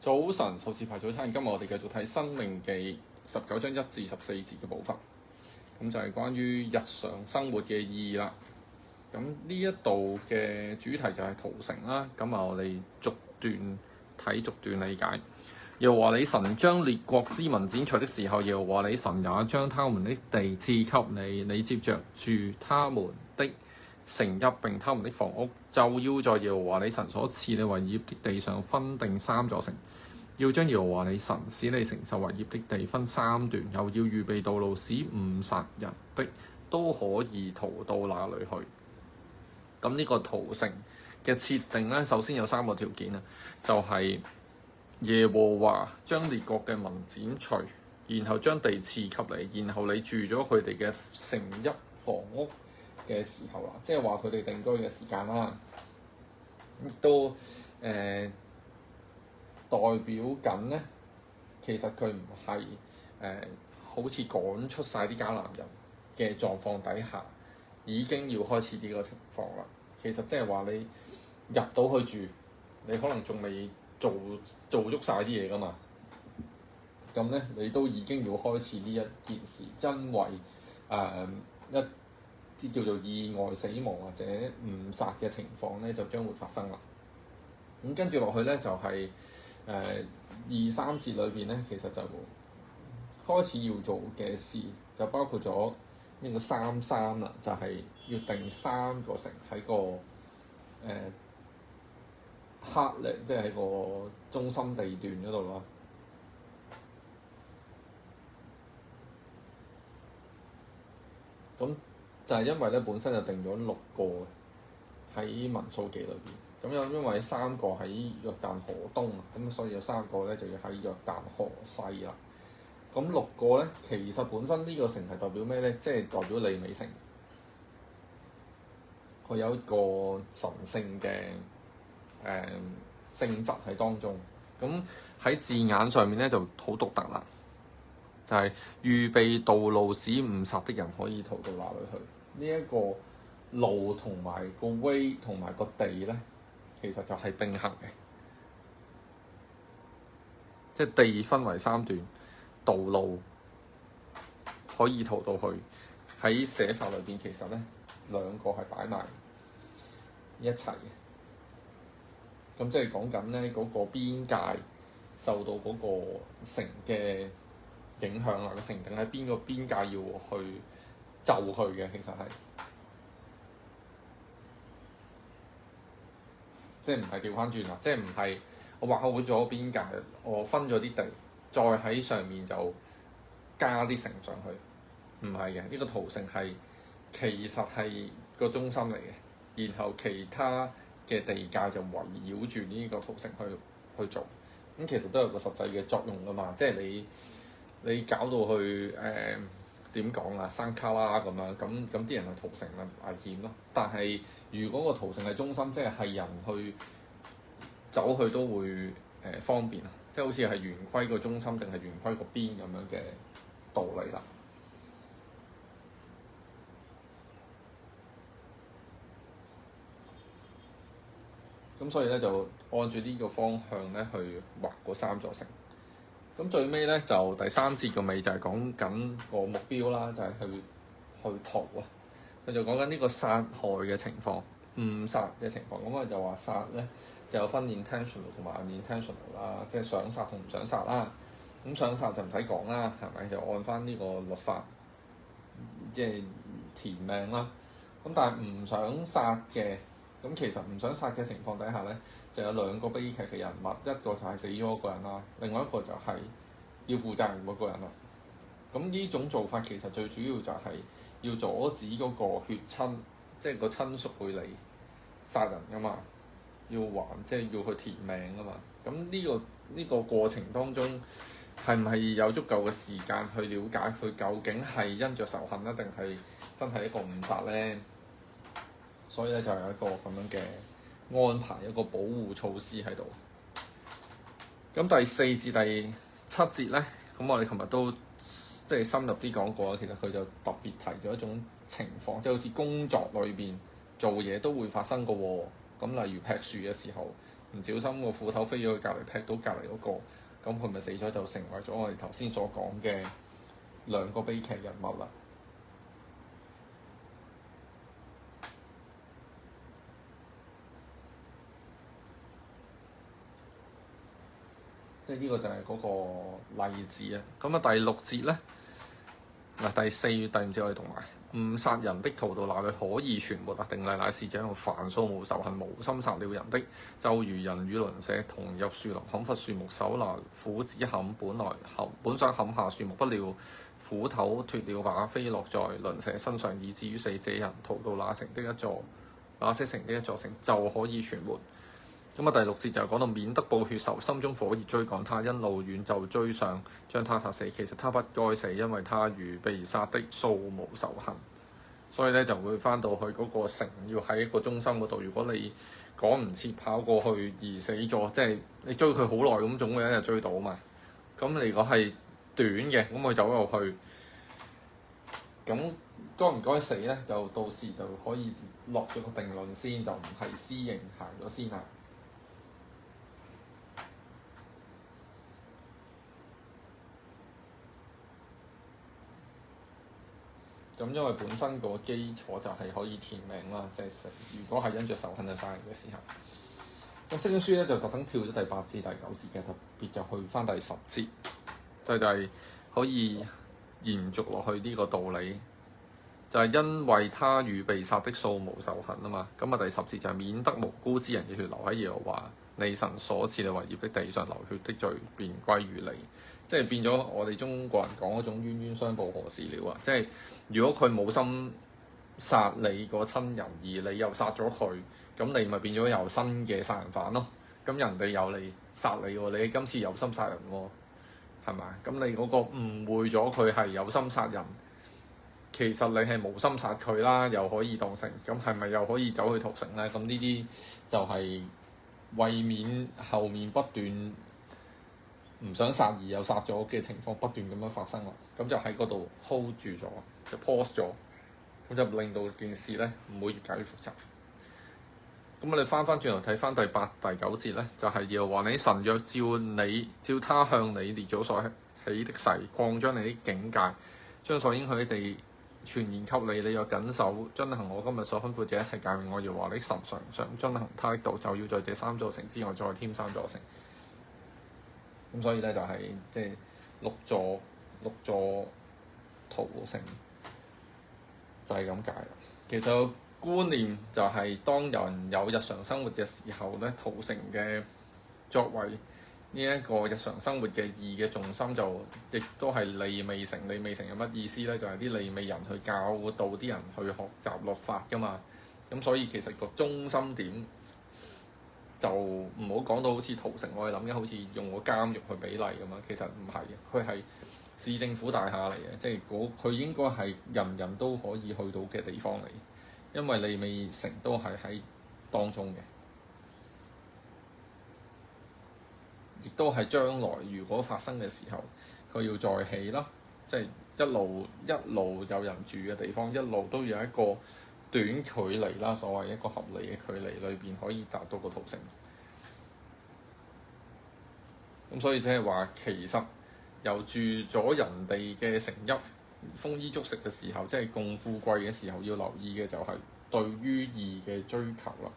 早晨，數字牌早餐。今日我哋繼續睇《申命記》19章1至14節嘅部分，咁就係關於日常生活嘅意義啦。咁呢一度嘅主題就係屠城啦。咁我哋逐段睇，逐段理解。耶和華你神將列國之民剪除的時候，耶和華你神也將他們的地賜給你，你接着住他們的城邑並他們的房屋，就要在耶和華你神所賜你為業的地上分定3座城，要將耶和華你神使你承受為業的地分3段，又要預備道路，使誤殺人的都可以逃到那裡去。咁呢個屠城嘅設定呢，首先有3個條件啊，就係耶和華將列國嘅民剪除，然後將地賜給你，然後你住咗佢哋嘅城邑房屋嘅時候啦，即係話佢哋定居嘅時間啦，亦都代表緊咧，其實佢唔係好似趕出晒啲迦南人嘅狀況底下，已經要開始呢個情況啦。其實即係話你入到去住，你可能仲未做足晒啲嘢噶嘛，咁咧你都已經要開始呢一件事，因為一啲叫做意外死亡或者誤殺嘅情況咧，就將會發生啦。咁跟住落去咧，就係2-3節裏邊咧，其實就開始要做嘅事，就包括咗呢個3-3啦，就係要定3個城喺個克力，即係喺個中心地段嗰度啦。咁就係因為咧，本身就定咗6個喺民數記裏邊，咁因為3個喺約旦河東啊，咁所以有3個咧就要喺約旦河西啦。咁6個咧，其實本身呢個城係代表咩咧？即係代表利未城，佢有一個神聖嘅性質喺當中。咁喺字眼上面咧就好獨特啦，就係預備道路，使誤殺的人可以逃到哪裡去。呢一個路同埋個 way 同埋個地咧，其實就係並行嘅，即係地分為3段，道路可以逃到去。喺寫法裏邊，其實咧2個係擺埋一齊嘅。咁即係講緊咧嗰個邊界受到嗰個城嘅影響啦，個城定喺邊個邊界要去就佢嘅，其實係即係唔係調翻轉啦，即係唔係我畫好咗邊界，我分咗啲地，再喺上面就加啲城上去，唔係嘅。呢個屠城係其實係個中心嚟嘅，然後其他嘅地界就圍繞住呢個屠城去做。咁其實都有個實際嘅作用㗎嘛，即係你搞到去點講啊，山卡拉咁樣，咁啲人去屠城咪危險咯。但係如果個屠城係中心，即係人去走去都會方便啊，即係好似係圓規個中心定係圓規個邊咁樣嘅道理啦。咁所以咧就按住呢個方向咧去畫嗰3座城。咁最尾咧就第3節個尾就係講緊個目標啦，就係去屠啊。佢就講緊呢個殺害嘅情況、誤殺嘅情況。咁我就話殺咧就有分 intentional 同埋 unintentional 啦，即係想殺同唔想殺啦。咁想殺就唔使講啦，係咪？就按翻呢個律法，即係填命啦。咁但係唔想殺嘅，咁其實唔想殺嘅情況底下咧，就有2個悲劇嘅人物，一個就係死咗嗰個人啦，另外一個就係要負責任嗰個人啦。咁呢種做法其實最主要就係要阻止嗰個血親，即係個親屬會嚟殺人噶嘛，要還即係要去填命噶嘛。咁呢個過程當中係唔係有足夠嘅時間去了解佢究竟係因着仇恨咧，定係真係一個誤殺咧？所以咧就有一個咁樣嘅安排，一個保護措施喺度。咁第4至第7節咧，咁我哋琴日都即係深入啲講過啦。其實佢就特別提咗一種情況，即係好似工作裏邊做嘢都會發生嘅喎。咁例如劈樹嘅時候，唔小心個斧頭飛咗去隔離，劈到隔離嗰個，咁佢咪死咗，就成為咗我哋頭先所講嘅兩個悲劇人物啦。即係呢個就係嗰個例子啊。咁啊，第六節咧，嗱第四、第五節我哋讀埋。誤殺人的逃到哪裏可以存活啊？定例乃是這樣凡素無仇恨、無心殺了人的，就如人與鄰舍同入樹林砍伐樹木，手拿斧子砍，本想砍下樹木，不料斧頭脫了把，飛落在鄰舍身上，以至於死。這人逃到那些城的一座城，就可以存活。咁啊，第六節就講到免得報血仇，心中火熱追趕他，因路遠就追上，將他殺死。其實他不該死，因為他如被殺的素無仇恨。所以咧就會翻到去嗰個城，要喺一個中心嗰度。如果你趕唔切跑過去而死咗，即係你追佢好耐咁，總會有一日追到嘛。咁你如果係短嘅，咁佢走入去，咁該唔該死咧？就到時就可以落咗個定論先，就唔係私刑行咗先啦。咁因為本身個基礎就係可以填命啦，即係如果係因着仇恨去殺人嘅時候，咁釋經書咧就特登跳咗第八至第九節嘅，特別就去翻第10節，就係可以延續落去呢個道理，就係因為他與被殺的素無仇恨啊嘛。咁啊第10節就係免得無辜之人嘅血流喺耶和華你神所賜你為業的地上，流血的罪便歸於你。即係變咗我哋中國人講嗰種冤冤相報何時了啊！即係如果佢冇心殺你個親人，而你又殺咗佢，咁你咪變咗有新嘅殺人犯咯。咁人哋又嚟殺你喎，你今次有心殺人喎，係咪？咁你嗰個誤會咗佢係有心殺人，其實你係無心殺佢啦，又可以當成，咁係咪又可以走去屠城咧？咁呢啲就係為免後面不斷唔想殺而又殺咗嘅情況不斷咁樣發生啦，咁就喺嗰度 hold 住咗，就 pause 咗，咁就令到件事咧唔會越解越複雜。咁我哋翻轉頭睇翻第8、第9節咧，就係要話你神若照他向你列祖所起的誓，擴張你的境界，將所應許的地全然給你，你若謹守遵行我今日所吩咐這一切誡命，我要話你神常常遵行他的道，就要在這3座城之外再添3座城。咁所以咧就係即係六座屠城就係咁解啦。其實觀念就係當人有日常生活嘅時候咧，屠城嘅作為呢一個日常生活嘅義嘅重心，就亦都係利未城。利未城有乜意思咧？就係啲利未人去教導啲人去學習律法㗎嘛。咁所以其實個中心點就唔好講到好似屠城，我哋諗緊好似用個監獄去比例咁樣，其實唔係嘅，佢係市政府大廈嚟嘅，即係佢應該係人人都可以去到嘅地方嚟，因為利未城都係喺當中嘅，亦都係將來如果發生嘅時候，佢要再起啦，即係一路有人住嘅地方，一路都有一個短距離啦，所謂一個合理嘅距離裏邊可以達到個屠城。咁所以即係話，其實由住咗人哋嘅城邑，豐衣足食嘅時候，即係共富貴嘅時候，要留意嘅就係對於義嘅追求啦。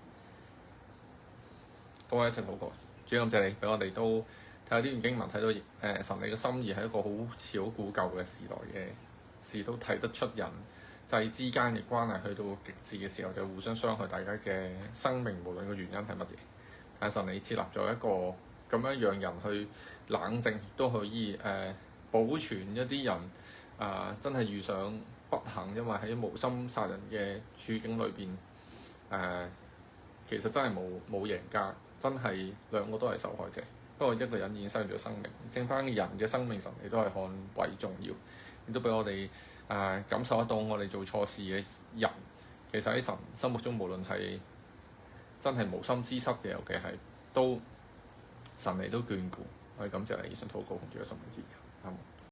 各位一齊禱告，主感謝你俾我哋都睇下呢段經文，睇到神你嘅心意係一個好似好古舊嘅時代嘅事，都睇得出人際之間嘅關係去到極致嘅時候，就互相傷害大家嘅生命，無論個原因係乜嘢。但神你設立咗一個咁樣讓人去冷靜，亦都可以保存一啲人真係遇上不幸，因為喺無心殺人嘅處境裏邊其實真係冇贏家，真係兩個都係受害者。不過一個人已經失去咗生命，剩翻嘅人嘅生命，神你都係看為重要，亦都俾我哋感受得到我哋做錯事嘅人，其實喺神心目中，無論係真係無心之失嘅，尤其係都神你都眷顧。我哋感謝你，以上禱告奉主嘅聖名祈求，阿們。